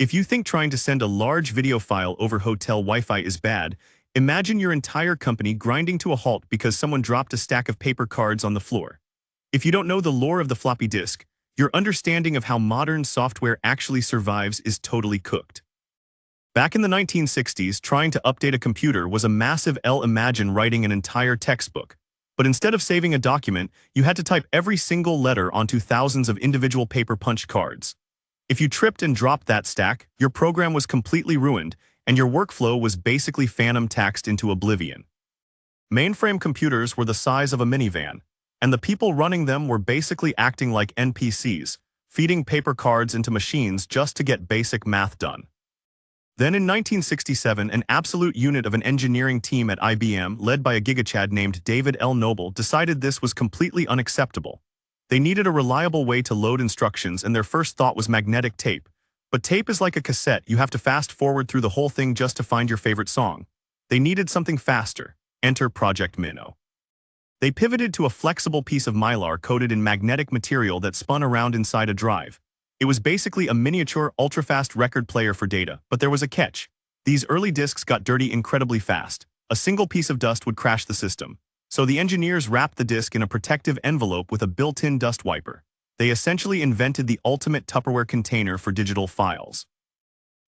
If you think trying to send a large video file over hotel Wi-Fi is bad, imagine your entire company grinding to a halt because someone dropped a stack of paper cards on the floor. If you don't know the lore of the floppy disk, your understanding of how modern software actually survives is totally cooked. Back in the 1960s, trying to update a computer was a massive L. Imagine writing an entire textbook. But instead of saving a document, you had to type every single letter onto thousands of individual paper punch cards. If you tripped and dropped that stack, your program was completely ruined, and your workflow was basically phantom taxed into oblivion. Mainframe computers were the size of a minivan, and the people running them were basically acting like NPCs, feeding paper cards into machines just to get basic math done. Then in 1967, an absolute unit of an engineering team at IBM, led by a gigachad named David L. Noble, decided this was completely unacceptable. They needed a reliable way to load instructions, and their first thought was magnetic tape. But tape is like a cassette, you have to fast forward through the whole thing just to find your favorite song. They needed something faster. Enter Project Minnow. They pivoted to a flexible piece of mylar coated in magnetic material that spun around inside a drive. It was basically a miniature, ultra-fast record player for data, but there was a catch. These early disks got dirty incredibly fast. A single piece of dust would crash the system. So the engineers wrapped the disk in a protective envelope with a built-in dust wiper. They essentially invented the ultimate Tupperware container for digital files.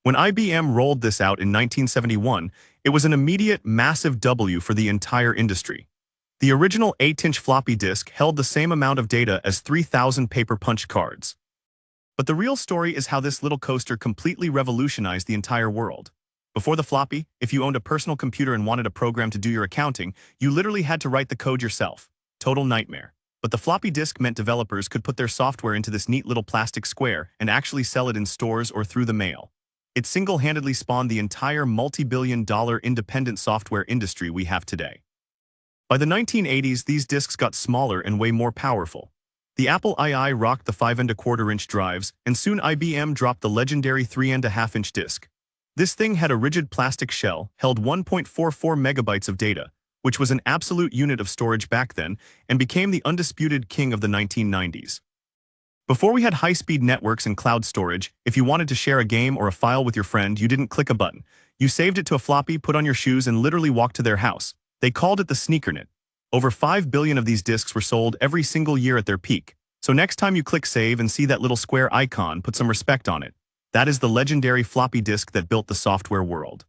When IBM rolled this out in 1971, it was an immediate, massive W for the entire industry. The original 8-inch floppy disk held the same amount of data as 3,000 paper punch cards. But the real story is how this little coaster completely revolutionized the entire world. Before the floppy, if you owned a personal computer and wanted a program to do your accounting, you literally had to write the code yourself. Total nightmare. But the floppy disk meant developers could put their software into this neat little plastic square and actually sell it in stores or through the mail. It single-handedly spawned the entire multi-billion-dollar independent software industry we have today. By the 1980s, these disks got smaller and way more powerful. The Apple II rocked the 5¼ inch drives, and soon IBM dropped the legendary 3½ inch disk. This thing had a rigid plastic shell, held 1.44 megabytes of data, which was an absolute unit of storage back then, and became the undisputed king of the 1990s. Before we had high-speed networks and cloud storage, if you wanted to share a game or a file with your friend, you didn't click a button. You saved it to a floppy, put on your shoes, and literally walked to their house. They called it the Sneakernet. Over 5 billion of these disks were sold every single year at their peak. So next time you click save and see that little square icon, put some respect on it. That is the legendary floppy disk that built the software world.